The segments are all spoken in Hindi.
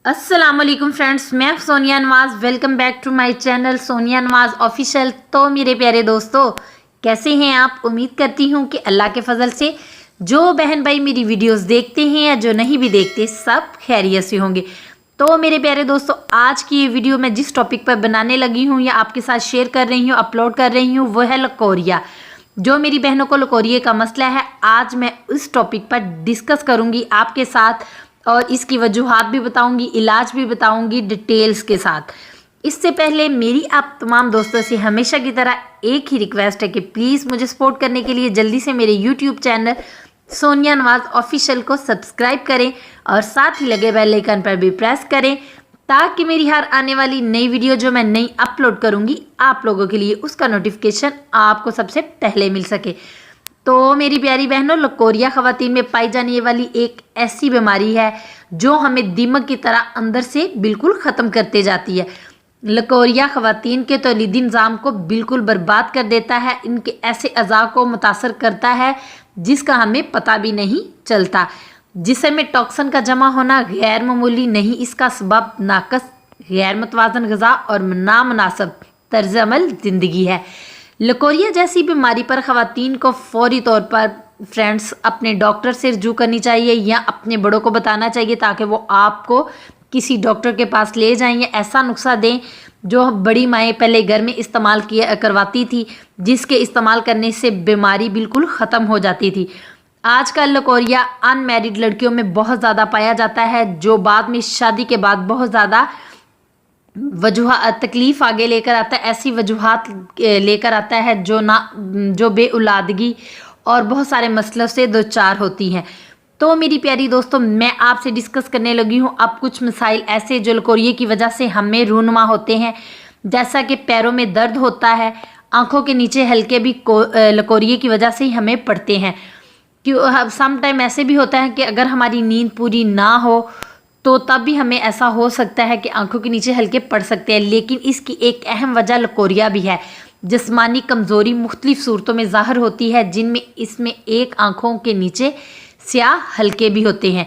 अस्सलामुअलैकुम फ्रेंड्स, मैं Sonia Nawaz. Welcome back to my channel Sonia Nawaz official. तो मेरे प्यारे दोस्तों, कैसे हैं आप? उम्मीद करती हूँ कि अल्लाह के फजल से जो बहन भाई मेरी वीडियोस देखते हैं या जो नहीं भी देखते, सब खैरियत से होंगे। तो मेरे प्यारे दोस्तों, आज की ये वीडियो मैं जिस टॉपिक पर बनाने लगी हूँ या आपके साथ शेयर कर रही हूँ, अपलोड कर रही हूँ, वो है लकोरिया। जो मेरी बहनों को लकोरिया का मसला है, आज मैं इस टॉपिक पर डिस्कस करूँगी आपके साथ और इसकी वजूहात भी बताऊंगी, इलाज भी बताऊंगी डिटेल्स के साथ। इससे पहले मेरी आप तमाम दोस्तों से हमेशा की तरह एक ही रिक्वेस्ट है कि प्लीज़ मुझे सपोर्ट करने के लिए जल्दी से मेरे YouTube channel Sonia Nawaz official को सब्सक्राइब करें और साथ ही लगे बेल आइकन पर भी प्रेस करें, ताकि मेरी हर आने वाली नई वीडियो जो मैं नई अपलोड करूँगी आप लोगों के लिए उसका नोटिफिकेशन आपको सबसे पहले मिल सके। तो मेरी प्यारी बहनों, लकोरिया खवातीन में पाई जाने वाली एक ऐसी बीमारी है जो हमें दीमक की तरह अंदर से बिल्कुल ख़त्म करते जाती है। लकोरिया खवातीन के तौलीदी निज़ाम को बिल्कुल बर्बाद कर देता है। इनके ऐसे अज़ा को मुतासर करता है जिसका हमें पता भी नहीं चलता। जिसम में टॉक्सन का जमा होना गैर मामूली नहीं, इसका सबब नाकस, गैर मुतवाज़न ग़िज़ा और नामुनासिब तर्ज अमल ज़िंदगी है। लकोरिया जैसी बीमारी पर ख़वातीन को फौरी तौर पर फ्रेंड्स अपने डॉक्टर से रुजू करनी चाहिए या अपने बड़ों को बताना चाहिए, ताकि वो आपको किसी डॉक्टर के पास ले जाएं या ऐसा नुस्खा दें जो बड़ी माएँ पहले घर में इस्तेमाल किया करवाती थी, जिसके इस्तेमाल करने से बीमारी बिल्कुल ख़त्म हो जाती थी। आजकल लकोरिया अनमैरिड लड़कियों में बहुत ज़्यादा पाया जाता है, जो बाद में शादी के बाद बहुत ज़्यादा वजूहात तकलीफ़ आगे लेकर आता है। ऐसी वजूहात लेकर आता है जो बेऔलादगी और बहुत सारे मसलों से दो चार होती हैं। तो मेरी प्यारी दोस्तों, मैं आपसे डिस्कस करने लगी हूँ अब कुछ मसाइल ऐसे जो लकोरिया की वजह से हमें रूनुमा होते हैं, जैसा कि पैरों में दर्द होता है, आँखों के नीचे हल्के भी लकोरिया की वजह से ही हमें पड़ते हैं। क्यों सम टाइम ऐसे भी होता है कि अगर हमारी नींद पूरी ना हो तो तब भी हमें ऐसा हो सकता है कि आंखों के नीचे हल्के पड़ सकते हैं। लेकिन इसकी एक अहम वजह लकोरिया भी है। जिस्मानी कमज़ोरी मुख्तलिफ सूरतों में ज़ाहिर होती है, जिनमें इसमें एक आंखों के नीचे स्याह हल्के भी होते हैं।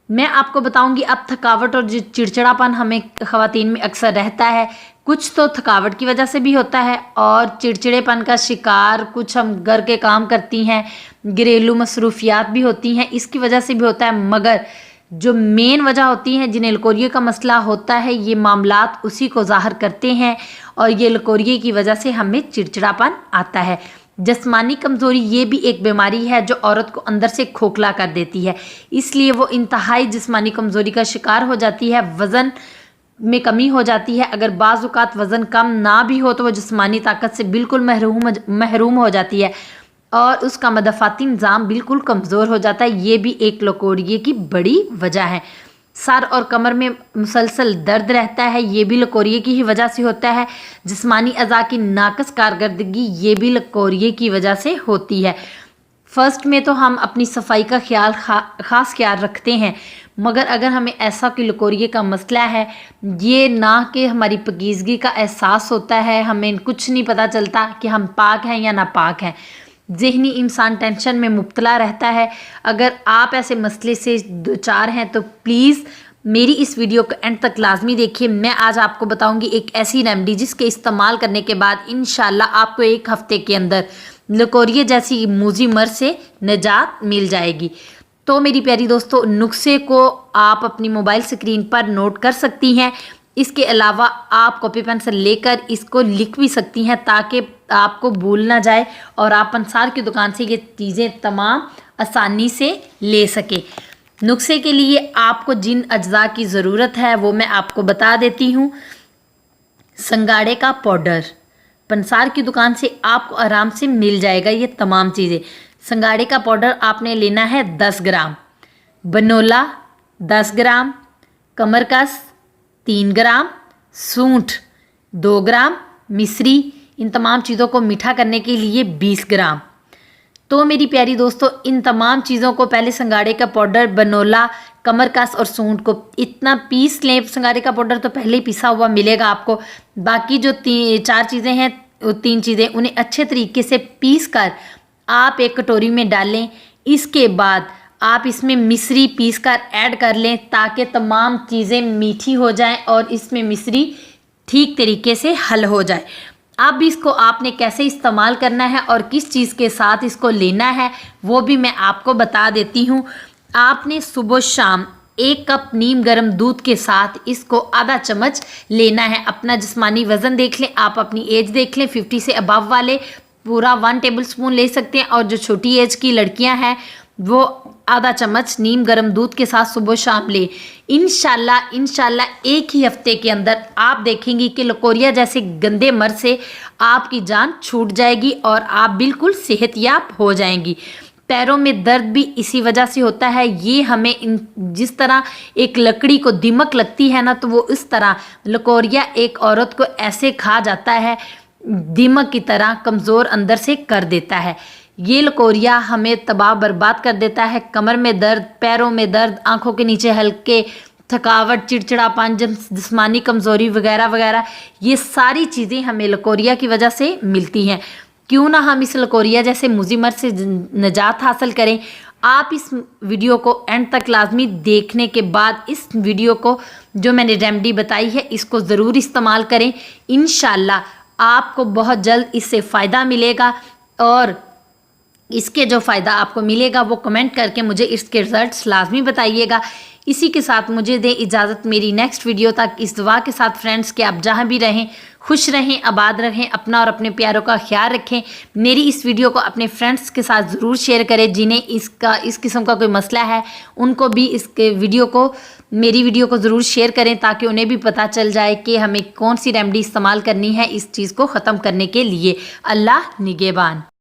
मैं आपको बताऊंगी अब थकावट और चिड़चिड़ापन हमें ख़वातीन में अक्सर रहता है। कुछ तो थकावट की वजह से भी होता है और चिड़चिड़ेपन का शिकार कुछ हम घर के काम करती हैं, घरेलू मसरूफियात भी होती हैं, इसकी वजह से भी होता है। मगर जो मेन वजह होती है जिन्हें लकोरिया का मसला होता है, ये मामलात उसी को ज़ाहिर करते हैं और ये लकोरिया की वजह से हमें चिड़चिड़ापन आता है। जिस्मानी कमज़ोरी ये भी एक बीमारी है जो औरत को अंदर से खोखला कर देती है, इसलिए वो इंतहाई जिस्मानी कमज़ोरी का शिकार हो जाती है। वज़न में कमी हो जाती है। अगर बाज़ औक़ात वज़न कम ना भी हो तो वो जिस्मानी ताकत से बिल्कुल महरूम हो जाती है और उसका मदफ़ाती निज़ाम बिल्कुल कमज़ोर हो जाता है। ये भी एक लकोरिया की बड़ी वजह है। सर और कमर में मुसलसल दर्द रहता है, ये भी लकोरिया की ही वजह से होता है। जिस्मानी अज़ा की नाकस कारकर्दगी ये भी लकोरिया की वजह से होती है। फ़र्स्ट में तो हम अपनी सफाई का ख़ास ख्याल रखते हैं, मगर अगर हमें ऐसा कि लकोरिया का मसला है, ये ना कि हमारी पाकीज़गी का एहसास होता है, हमें कुछ नहीं पता चलता कि हम पाक हैं या नापाक हैं, ज़हनी इंसान टेंशन में मुब्तला रहता है। अगर आप ऐसे मसले से दो चार हैं तो प्लीज़ मेरी इस वीडियो को एंड तक लाजमी देखिए। मैं आज आपको बताऊंगी एक ऐसी रेमेडी जिसके इस्तेमाल करने के बाद इंशाल्लाह आपको एक हफ्ते के अंदर लकोरिया जैसी मूजी मर्ज से निजात मिल जाएगी। तो मेरी प्यारी दोस्तों, नुस्खे को आप अपनी मोबाइल स्क्रीन पर नोट कर सकती हैं। इसके अलावा आप कॉपी पेंसिल लेकर इसको लिख भी सकती हैं, ताकि आपको भूल ना जाए और आप पंसार की दुकान से ये चीज़ें तमाम आसानी से ले सके। नुस्खे के लिए आपको जिन अज्जा की ज़रूरत है वो मैं आपको बता देती हूँ। संगाड़े का पाउडर पंसार की दुकान से आपको आराम से मिल जाएगा। ये तमाम चीज़ें, संगाड़े का पाउडर आपने लेना है 10 ग्राम, बनोला 10 ग्राम, कमरकस 3 ग्राम, सूंठ 2 ग्राम, मिश्री, इन तमाम चीज़ों को मीठा करने के लिए 20 ग्राम। तो मेरी प्यारी दोस्तों, इन तमाम चीज़ों को पहले संगाड़े का पाउडर, बनोला, कमरकस और सूंठ को इतना पीस लें। संगाड़े का पाउडर तो पहले ही पिसा हुआ मिलेगा आपको। बाकी जो चार चीज़ें हैं, तीन चीज़ें, उन्हें अच्छे तरीके से पीस कर आप एक कटोरी में डालें। इसके बाद आप इसमें मिश्री पीस कर ऐड कर लें ताकि तमाम चीज़ें मीठी हो जाएं और इसमें मिश्री ठीक तरीके से हल हो जाए। अब इसको आपने कैसे इस्तेमाल करना है और किस चीज़ के साथ इसको लेना है वो भी मैं आपको बता देती हूँ। आपने सुबह शाम 1 कप नीम गर्म दूध के साथ इसको आधा चम्मच लेना है। अपना जिस्मानी वज़न देख लें, आप अपनी एज देख लें, 50 से अबव वाले पूरा 1 टेबलस्पून ले सकते हैं और जो छोटी एज की लड़कियां हैं वो आधा चम्मच नीम गर्म दूध के साथ सुबह शाम ले। इंशाल्लाह एक ही हफ्ते के अंदर आप देखेंगी कि लकोरिया जैसे गंदे मर्ज से आपकी जान छूट जाएगी और आप बिल्कुल सेहतयाब हो जाएंगी। पैरों में दर्द भी इसी वजह से होता है। ये हमें जिस तरह एक लकड़ी को दीमक लगती है ना, तो वो इस तरह लकोरिया एक औरत को ऐसे खा जाता है, दीमक की तरह कमज़ोर अंदर से कर देता है। ये लकोरिया हमें तबाह बर्बाद कर देता है। कमर में दर्द, पैरों में दर्द, आंखों के नीचे हल्के थकावट, चिड़चिड़ापन, जिस्मानी कमज़ोरी वगैरह वगैरह, ये सारी चीज़ें हमें लकोरिया की वजह से मिलती हैं। क्यों ना हम इस लकोरिया जैसे मुज़िमत से निजात हासिल करें। आप इस वीडियो को एंड तक लाजमी देखने के बाद इस वीडियो को जो मैंने रेमेडी बताई है इसको ज़रूर इस्तेमाल करें। इंशाल्लाह आपको बहुत जल्द इससे फ़ायदा मिलेगा और इसके जो फ़ायदा आपको मिलेगा वो कमेंट करके मुझे इसके रिजल्ट्स लाजमी बताइएगा। इसी के साथ मुझे दें इजाज़त मेरी नेक्स्ट वीडियो तक, इस दुआ के साथ फ्रेंड्स कि आप जहाँ भी रहें खुश रहें, आबाद रहें, अपना और अपने प्यारों का ख्याल रखें। मेरी इस वीडियो को अपने फ्रेंड्स के साथ ज़रूर शेयर करें जिन्हें इस किस्म का कोई मसला है, उनको भी मेरी वीडियो को ज़रूर शेयर करें ताकि उन्हें भी पता चल जाए कि हमें कौन सी रेमेडी इस्तेमाल करनी है इस चीज़ को ख़त्म करने के लिए। अल्लाह निगहबान।